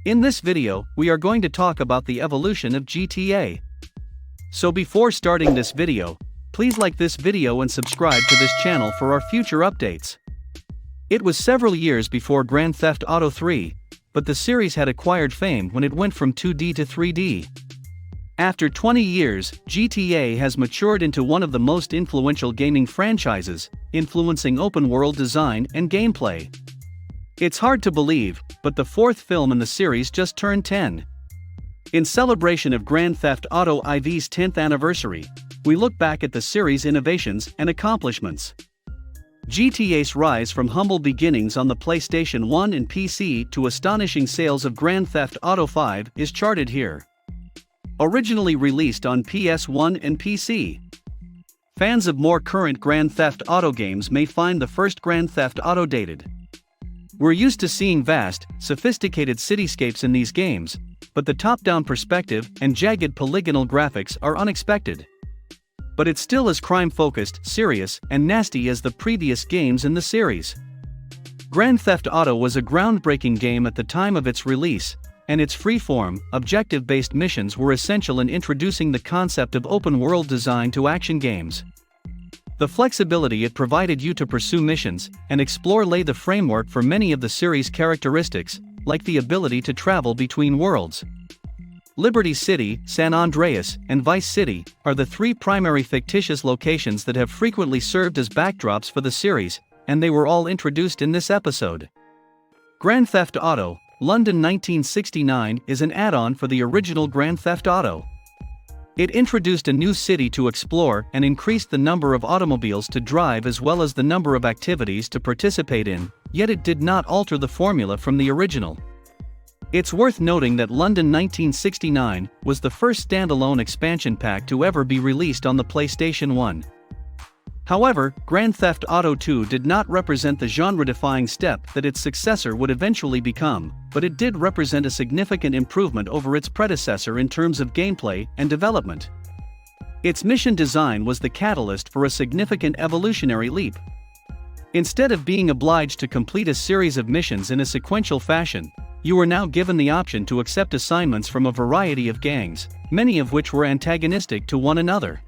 In this video, we are going to talk about the evolution of GTA. So before starting this video, please like this video and subscribe to this channel for our future updates. It was several years before Grand Theft Auto 3, but the series had acquired fame when it went from 2D to 3D. After 20 years, GTA has matured into one of the most influential gaming franchises, influencing open-world design and gameplay. It's hard to believe, but the fourth film in the series just turned 10. In celebration of Grand Theft Auto IV's 10th anniversary, we look back at the series' innovations and accomplishments. GTA's rise from humble beginnings on the PlayStation 1 and PC to astonishing sales of Grand Theft Auto 5 is charted here. Originally released on PS1 and PC. Fans of more current Grand Theft Auto games may find the first Grand Theft Auto dated. We're used to seeing vast, sophisticated cityscapes in these games, but the top-down perspective and jagged polygonal graphics are unexpected. But it's still as crime-focused, serious, and nasty as the previous games in the series. Grand Theft Auto was a groundbreaking game at the time of its release, and its free-form, objective-based missions were essential in introducing the concept of open-world design to action games. The flexibility it provided you to pursue missions and explore lay the framework for many of the series' characteristics, like the ability to travel between worlds. Liberty City, San Andreas, and Vice City are the three primary fictitious locations that have frequently served as backdrops for the series, and they were all introduced in this episode. Grand Theft Auto London 1969 is an add-on for the original Grand Theft Auto. It introduced a new city to explore and increased the number of automobiles to drive as well as the number of activities to participate in, yet it did not alter the formula from the original. It's worth noting that London 1969 was the first standalone expansion pack to ever be released on the PlayStation 1. However, Grand Theft Auto 2 did not represent the genre-defying step that its successor would eventually become, but it did represent a significant improvement over its predecessor in terms of gameplay and development. Its mission design was the catalyst for a significant evolutionary leap. Instead of being obliged to complete a series of missions in a sequential fashion, you were now given the option to accept assignments from a variety of gangs, many of which were antagonistic to one another.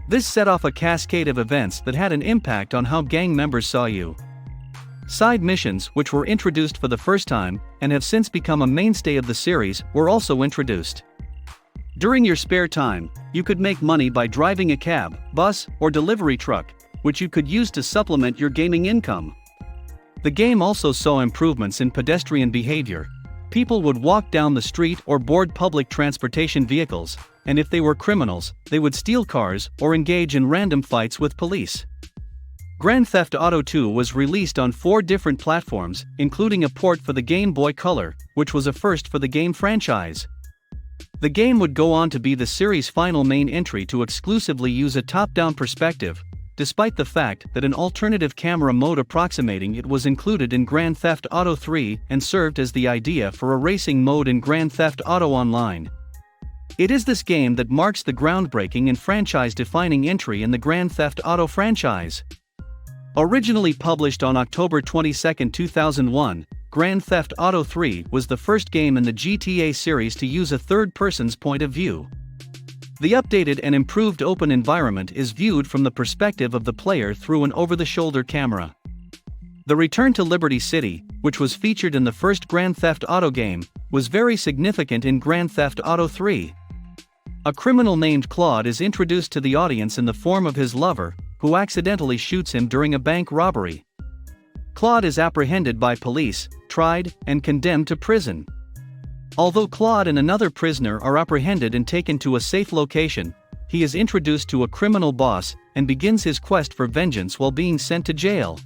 This set off a cascade of events that had an impact on how gang members saw you. Side missions, which were introduced for the first time, and have since become a mainstay of the series, were also introduced. During your spare time, you could make money by driving a cab, bus, or delivery truck, which you could use to supplement your gaming income. The game also saw improvements in pedestrian behavior. People would walk down the street or board public transportation vehicles, and if they were criminals, they would steal cars or engage in random fights with police. Grand Theft Auto 2 was released on 4 different platforms, including a port for the Game Boy Color, which was a first for the game franchise. The game would go on to be the series' final main entry to exclusively use a top-down perspective, despite the fact that an alternative camera mode approximating it was included in Grand Theft Auto 3 and served as the idea for a racing mode in Grand Theft Auto Online. It is this game that marks the groundbreaking and franchise-defining entry in the Grand Theft Auto franchise. Originally published on October 22, 2001, Grand Theft Auto 3 was the first game in the GTA series to use a third-person's point of view. The updated and improved open environment is viewed from the perspective of the player through an over-the-shoulder camera. The return to Liberty City, which was featured in the first Grand Theft Auto game, was very significant in Grand Theft Auto 3. A criminal named Claude is introduced to the audience in the form of his lover, who accidentally shoots him during a bank robbery. Claude is apprehended by police, tried, and condemned to prison. Although Claude and another prisoner are apprehended and taken to a safe location, he is introduced to a criminal boss and begins his quest for vengeance while being sent to jail.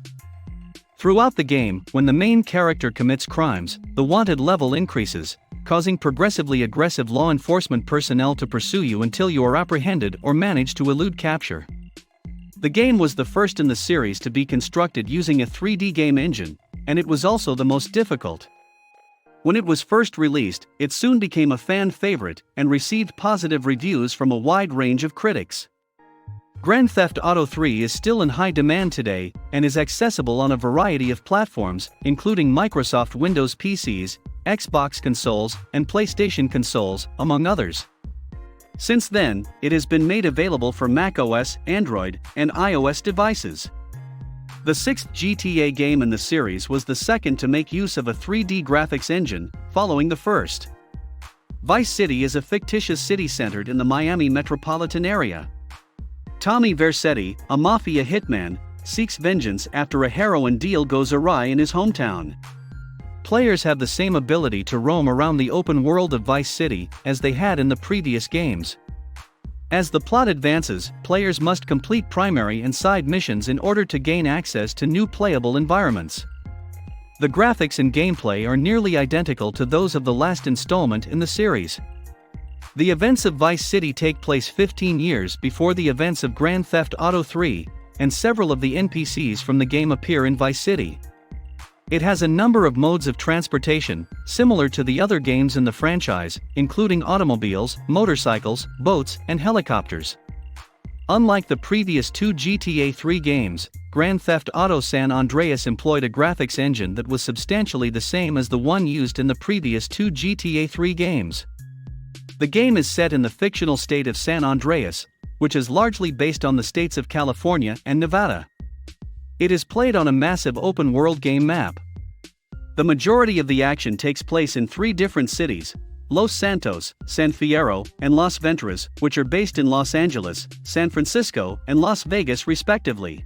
Throughout the game, when the main character commits crimes, the wanted level increases, causing progressively aggressive law enforcement personnel to pursue you until you are apprehended or manage to elude capture. The game was the first in the series to be constructed using a 3D game engine, and it was also the most difficult. When it was first released, it soon became a fan favorite and received positive reviews from a wide range of critics. Grand Theft Auto 3 is still in high demand today and is accessible on a variety of platforms, including Microsoft Windows PCs, Xbox consoles, and PlayStation consoles, among others. Since then, it has been made available for macOS, Android, and iOS devices. The sixth GTA game in the series was the second to make use of a 3D graphics engine, following the first. Vice City is a fictitious city centered in the Miami metropolitan area. Tommy Vercetti, a mafia hitman, seeks vengeance after a heroin deal goes awry in his hometown. Players have the same ability to roam around the open world of Vice City as they had in the previous games. As the plot advances, players must complete primary and side missions in order to gain access to new playable environments. The graphics and gameplay are nearly identical to those of the last installment in the series. The events of Vice City take place 15 years before the events of Grand Theft Auto 3, and several of the NPCs from the game appear in Vice City. It has a number of modes of transportation, similar to the other games in the franchise, including automobiles, motorcycles, boats, and helicopters. Unlike the previous two GTA 3 games, Grand Theft Auto San Andreas employed a graphics engine that was substantially the same as the one used in the previous two GTA 3 games. The game is set in the fictional state of San Andreas, which is largely based on the states of California and Nevada. It is played on a massive open-world game map. The majority of the action takes place in three different cities: Los Santos, San Fierro, and Las Venturas, which are based in Los Angeles, San Francisco, and Las Vegas respectively.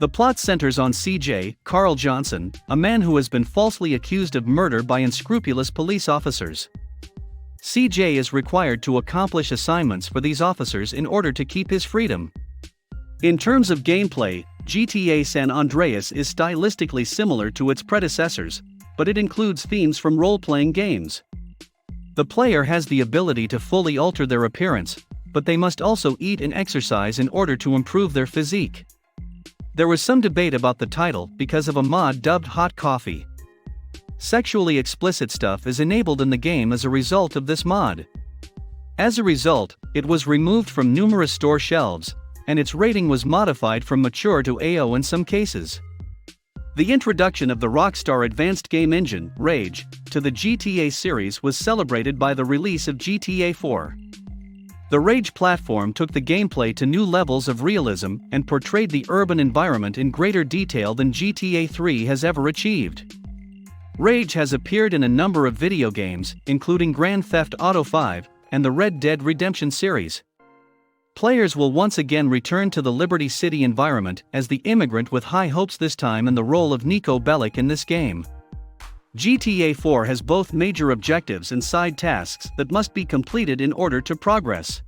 The plot centers on CJ, Carl Johnson, a man who has been falsely accused of murder by unscrupulous police officers. CJ is required to accomplish assignments for these officers in order to keep his freedom. In terms of gameplay, GTA San Andreas is stylistically similar to its predecessors, but it includes themes from role-playing games. The player has the ability to fully alter their appearance, but they must also eat and exercise in order to improve their physique. There was some debate about the title because of a mod dubbed Hot Coffee. Sexually explicit stuff is enabled in the game as a result of this mod. As a result, it was removed from numerous store shelves, and its rating was modified from mature to AO in some cases. The introduction of the Rockstar Advanced Game Engine, Rage, to the GTA series was celebrated by the release of GTA 4. The Rage platform took the gameplay to new levels of realism and portrayed the urban environment in greater detail than GTA 3 has ever achieved. Rage has appeared in a number of video games, including Grand Theft Auto 5 and the Red Dead Redemption series. Players will once again return to the Liberty City environment as the immigrant with high hopes, this time in the role of Nico Bellic in this game. GTA 4 has both major objectives and side tasks that must be completed in order to progress.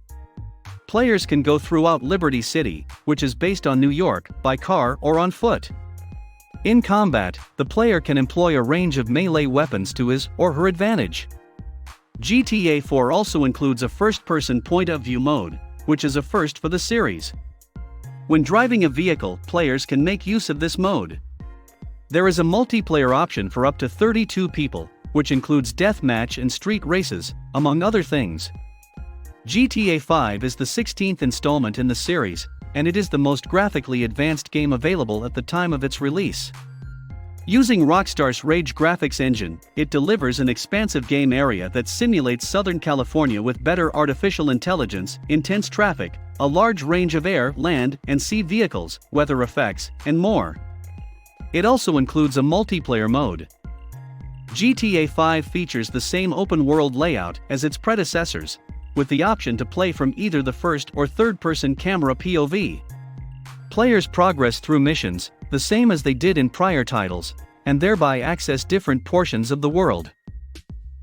Players can go throughout Liberty City, which is based on New York, by car or on foot. In combat, the player can employ a range of melee weapons to his or her advantage. GTA 4 also includes a first-person point-of-view mode, which is a first for the series. When driving a vehicle, players can make use of this mode. There is a multiplayer option for up to 32 people, which includes deathmatch and street races, among other things. GTA 5 is the 16th installment in the series, and it is the most graphically advanced game available at the time of its release. Using Rockstar's Rage graphics engine, it delivers an expansive game area that simulates Southern California with better artificial intelligence, intense traffic, a large range of air, land, and sea vehicles, weather effects, and more. It also includes a multiplayer mode. GTA 5 features the same open-world layout as its predecessors, with the option to play from either the first or third-person camera POV. Players progress through missions, the same as they did in prior titles, and thereby access different portions of the world.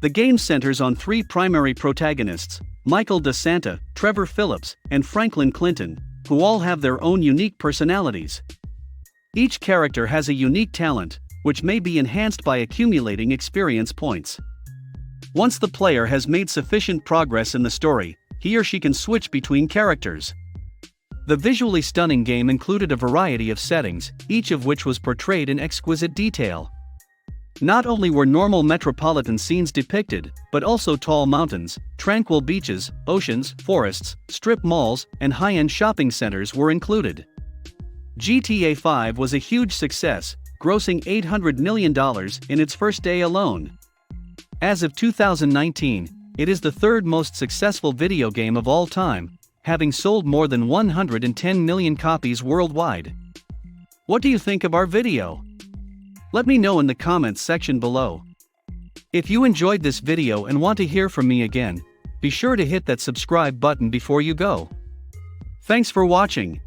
The game centers on three primary protagonists: Michael DeSanta, Trevor Phillips, and Franklin Clinton, who all have their own unique personalities. Each character has a unique talent, which may be enhanced by accumulating experience points. Once the player has made sufficient progress in the story, he or she can switch between characters. The visually stunning game included a variety of settings, each of which was portrayed in exquisite detail. Not only were normal metropolitan scenes depicted, but also tall mountains, tranquil beaches, oceans, forests, strip malls, and high-end shopping centers were included. GTA 5 was a huge success, grossing $800 million in its first day alone. As of 2019, it is the third most successful video game of all time, having sold more than 110 million copies worldwide. What do you think of our video? Let me know in the comments section below. If you enjoyed this video and want to hear from me again, be sure to hit that subscribe button before you go. Thanks for watching.